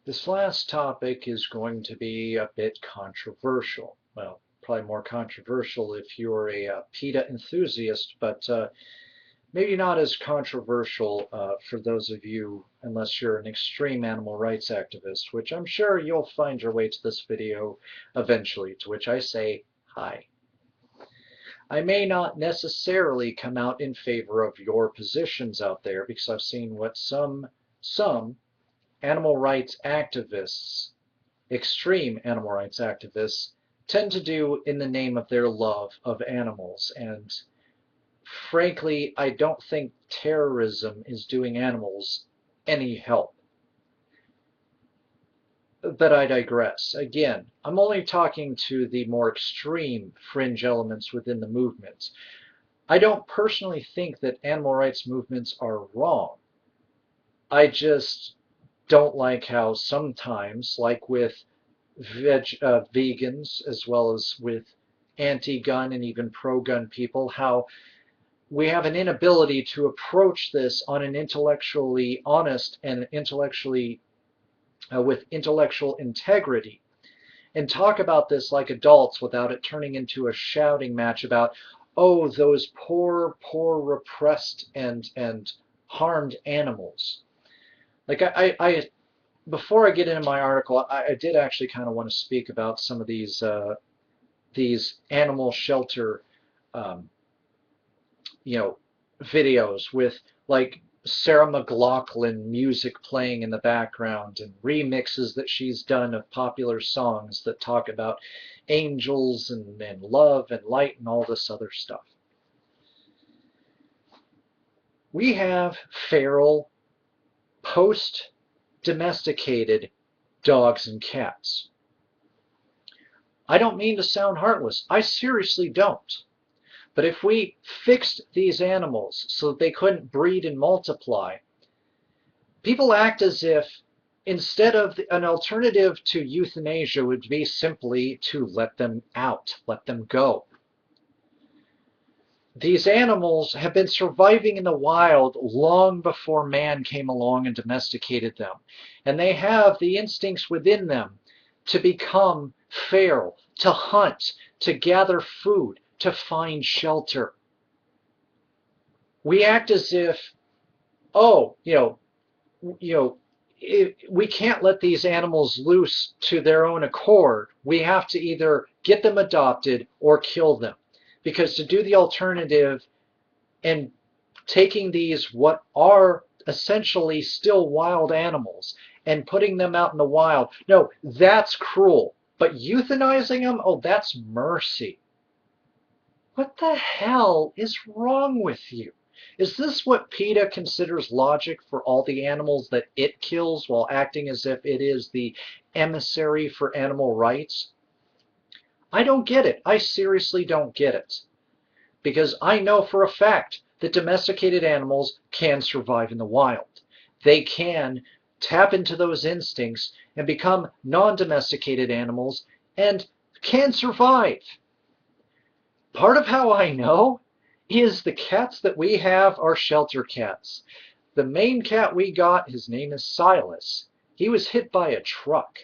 This last topic is going to be a bit controversial. Well, probably more controversial if you're a PETA enthusiast, but maybe not as controversial for those of you unless you're an extreme animal rights activist, which I'm sure you'll find your way to this video eventually, to which I say hi. I may not necessarily come out in favor of your positions out there because I've seen what some animal rights activists, extreme animal rights activists, tend to do in the name of their love of animals. And frankly, I don't think terrorism is doing animals any help. But I digress. Again, I'm only talking to the more extreme fringe elements within the movement. I don't personally think that animal rights movements are wrong. I just don't like how sometimes, like with vegans as well as with anti-gun and even pro-gun people, how we have an inability to approach this on an intellectually honest and intellectually with intellectual integrity and talk about this like adults without it turning into a shouting match about, oh, those poor repressed and harmed animals. Like I before I get into my article, I did actually kind of want to speak about some of these animal shelter, um, you know, videos with like Sarah McLachlan music playing in the background and remixes that she's done of popular songs that talk about angels and love and light and all this other stuff. We have feral, post-domesticated dogs and cats. I don't mean to sound heartless. I seriously don't. But if we fixed these animals so that they couldn't breed and multiply, people act as if instead of an alternative to euthanasia would be simply to let them out, let them go. These animals have been surviving in the wild long before man came along and domesticated them. And they have the instincts within them to become feral, to hunt, to gather food, to find shelter. We act as if, oh, we can't let these animals loose to their own accord. We have to either get them adopted or kill them. Because to do the alternative and taking these what are essentially still wild animals and putting them out in the wild, no, that's cruel. But euthanizing them, oh, that's mercy. What the hell is wrong with you? Is this what PETA considers logic for all the animals that it kills while acting as if it is the emissary for animal rights? I don't get it. I seriously don't get it. Because I know for a fact that domesticated animals can survive in the wild. They can tap into those instincts and become non-domesticated animals and can survive. Part of how I know is the cats that we have are shelter cats. The main cat we got, his name is Silas. He was hit by a truck,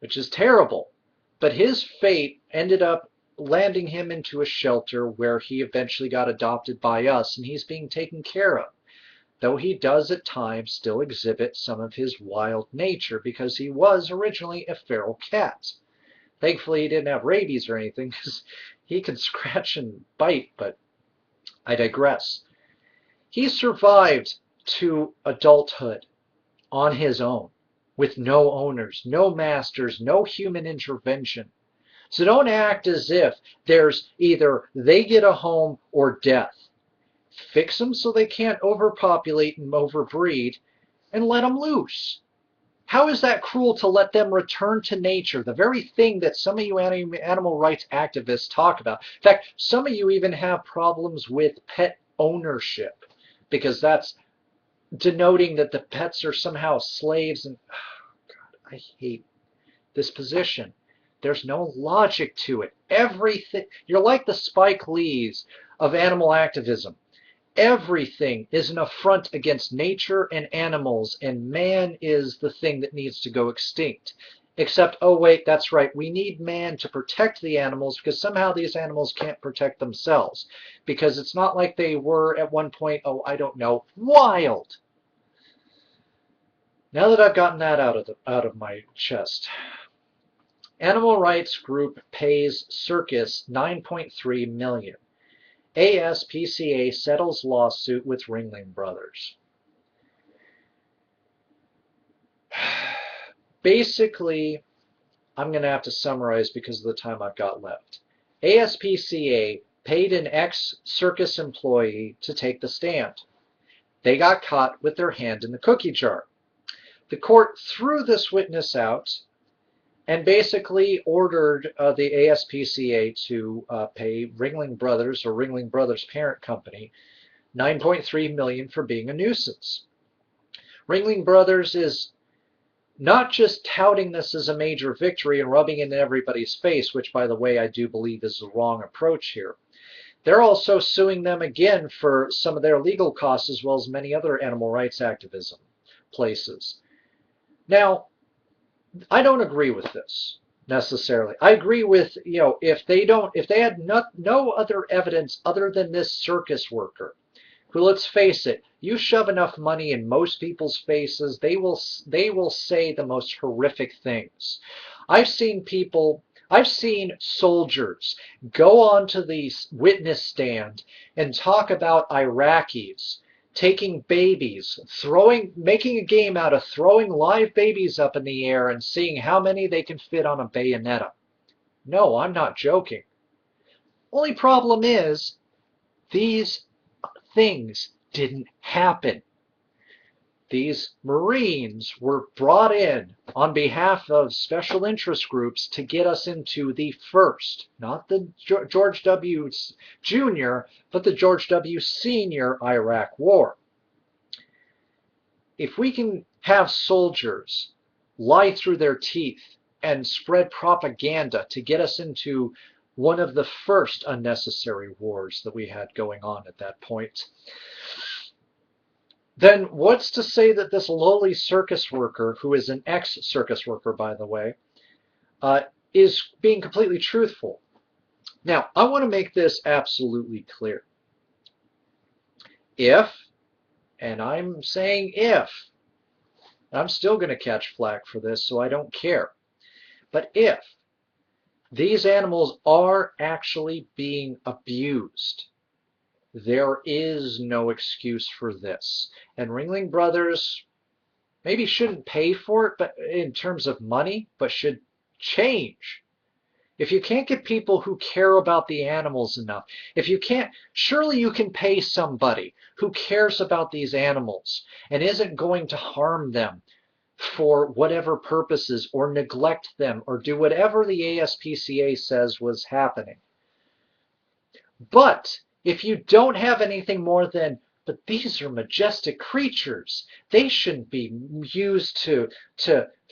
which is terrible. But his fate ended up landing him into a shelter where he eventually got adopted by us, and he's being taken care of. Though he does at times still exhibit some of his wild nature because he was originally a feral cat. Thankfully, he didn't have rabies or anything because he can scratch and bite, but I digress. He survived to adulthood on his own, with no owners, no masters, no human intervention. So don't act as if there's either they get a home or death. Fix them so they can't overpopulate and overbreed, and let them loose. How is that cruel to let them return to nature, the very thing that some of you animal rights activists talk about? In fact, some of you even have problems with pet ownership because that's denoting that the pets are somehow slaves. And oh God, I hate this position. There's no logic to it. Everything, you're like the Spike Lees of animal activism. Everything is an affront against nature and animals, and man is the thing that needs to go extinct. Except, oh wait, that's right, we need man to protect the animals because somehow these animals can't protect themselves. Because it's not like they were at one point, oh, I don't know, wild. Now that I've gotten that out of my chest, animal rights group pays Circus 9.3 million. ASPCA settles lawsuit with Ringling Brothers. Basically, I'm going to have to summarize because of the time I've got left. ASPCA paid an ex-Circus employee to take the stand. They got caught with their hand in the cookie jar. The court threw this witness out and basically ordered the ASPCA to pay Ringling Brothers, or Ringling Brothers parent company, $9.3 million for being a nuisance. Ringling Brothers is not just touting this as a major victory and rubbing it in everybody's face, which, by the way, I do believe is the wrong approach here. They're also suing them again for some of their legal costs, as well as many other animal rights activism places. Now, I don't agree with this necessarily. I agree with, if they had no other evidence other than this circus worker, who, let's face it, you shove enough money in most people's faces, they will say the most horrific things. I've seen soldiers go onto the witness stand and talk about Iraqis taking babies, making a game out of throwing live babies up in the air and seeing how many they can fit on a bayonetta. No, I'm not joking. Only problem is, these things didn't happen. These Marines were brought in on behalf of special interest groups to get us into the first, not the George W. Jr., but the George W. Sr. Iraq War. If we can have soldiers lie through their teeth and spread propaganda to get us into one of the first unnecessary wars that we had going on at that point, then what's to say that this lowly circus worker, who is an ex-circus worker, by the way, is being completely truthful? Now, I want to make this absolutely clear. If, and I'm saying if, I'm still going to catch flack for this, so I don't care, but if these animals are actually being abused, there is no excuse for this. And Ringling Brothers maybe shouldn't pay for it, but in terms of money, but should change. If you can't get people who care about the animals enough, if you can't, surely you can pay somebody who cares about these animals and isn't going to harm them for whatever purposes or neglect them or do whatever the ASPCA says was happening. But if you don't have anything more than, but these are majestic creatures, they shouldn't be used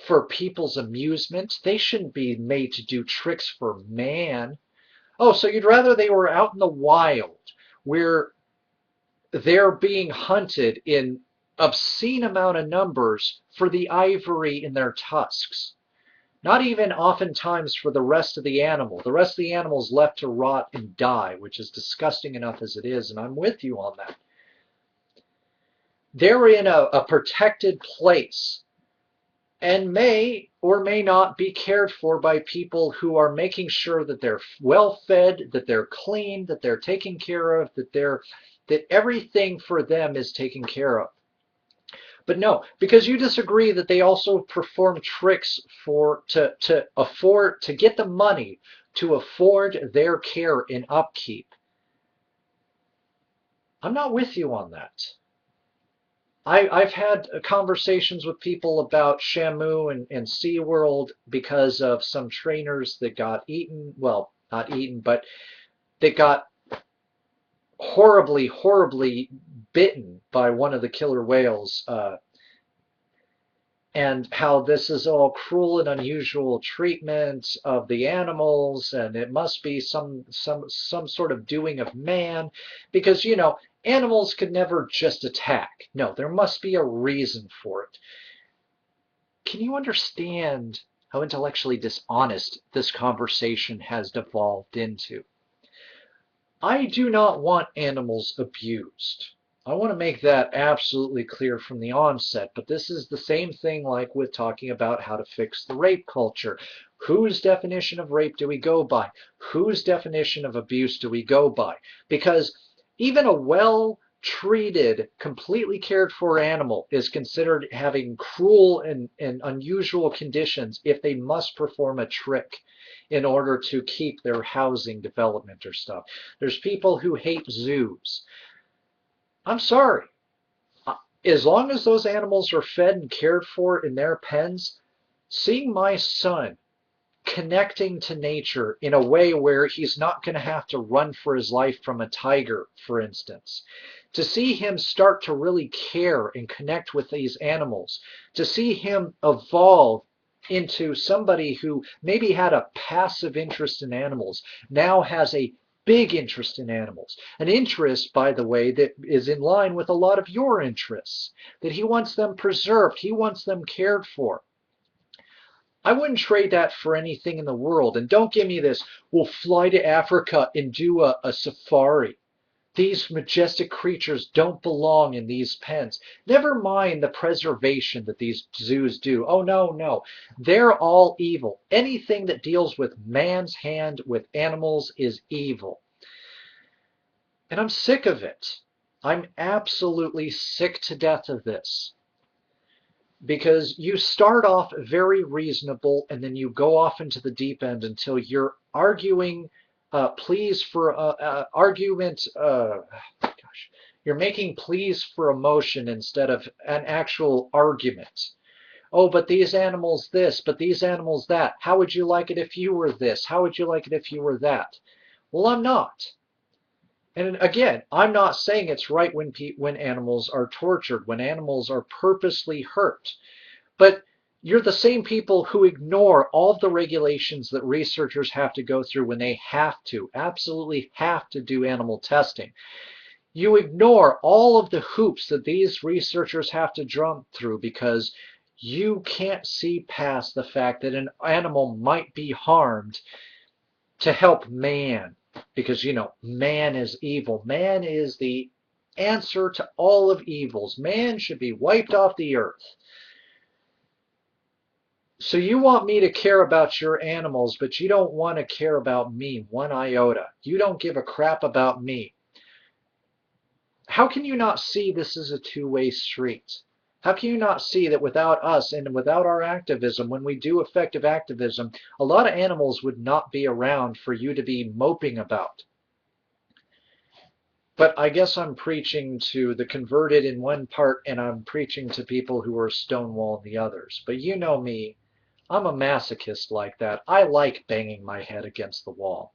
for people's amusement, they shouldn't be made to do tricks for man. Oh, so you'd rather they were out in the wild where they're being hunted in obscene amount of numbers for the ivory in their tusks. Not even oftentimes for the rest of the animal. The rest of the animal is left to rot and die, which is disgusting enough as it is, and I'm with you on that. They're in a protected place and may or may not be cared for by people who are making sure that they're well fed, that they're clean, that they're taken care of, that everything for them is taken care of. But no, because you disagree that they also perform tricks to get the money to afford their care and upkeep. I'm not with you on that. I've had conversations with people about Shamu and SeaWorld because of some trainers that got eaten. Well, not eaten, but they got horribly, horribly bitten by one of the killer whales, and how this is all cruel and unusual treatment of the animals, and it must be some sort of doing of man, because Animals could never just attack. No, there must be a reason for it. Can you understand how intellectually dishonest this conversation has devolved into? I do not want animals abused. I want to make that absolutely clear from the onset, but this is the same thing like with talking about how to fix the rape culture. Whose definition of rape do we go by? Whose definition of abuse do we go by? Because even a well-treated, completely cared for animal is considered having cruel and unusual conditions if they must perform a trick in order to keep their housing development or stuff. There's people who hate zoos. I'm sorry. As long as those animals are fed and cared for in their pens, seeing my son connecting to nature in a way where he's not going to have to run for his life from a tiger, for instance, to see him start to really care and connect with these animals, to see him evolve into somebody who maybe had a passive interest in animals, now has a big interest in animals. An interest, by the way, that is in line with a lot of your interests, that he wants them preserved, he wants them cared for. I wouldn't trade that for anything in the world. And don't give me this, we'll fly to Africa and do a safari. These majestic creatures don't belong in these pens. Never mind the preservation that these zoos do. Oh, no, no. They're all evil. Anything that deals with man's hand with animals is evil. And I'm sick of it. I'm absolutely sick to death of this. Because you start off very reasonable and then you go off into the deep end until you're arguing pleas for argument. Gosh, you're making pleas for emotion instead of an actual argument. Oh, but these animals this, but these animals that. How would you like it if you were this? How would you like it if you were that? Well, I'm not. And again, I'm not saying it's right when animals are tortured, when animals are purposely hurt. But you're the same people who ignore all of the regulations that researchers have to go through when they absolutely have to do animal testing. You ignore all of the hoops that these researchers have to jump through because you can't see past the fact that an animal might be harmed to help man. Because, man is evil. Man is the answer to all of evils. Man should be wiped off the earth. So you want me to care about your animals, but you don't want to care about me one iota. You don't give a crap about me. How can you not see this is a two-way street? How can you not see that without us and without our activism, when we do effective activism, a lot of animals would not be around for you to be moping about? But I guess I'm preaching to the converted in one part and I'm preaching to people who are stonewall in the others. But you know me, I'm a masochist like that. I like banging my head against the wall.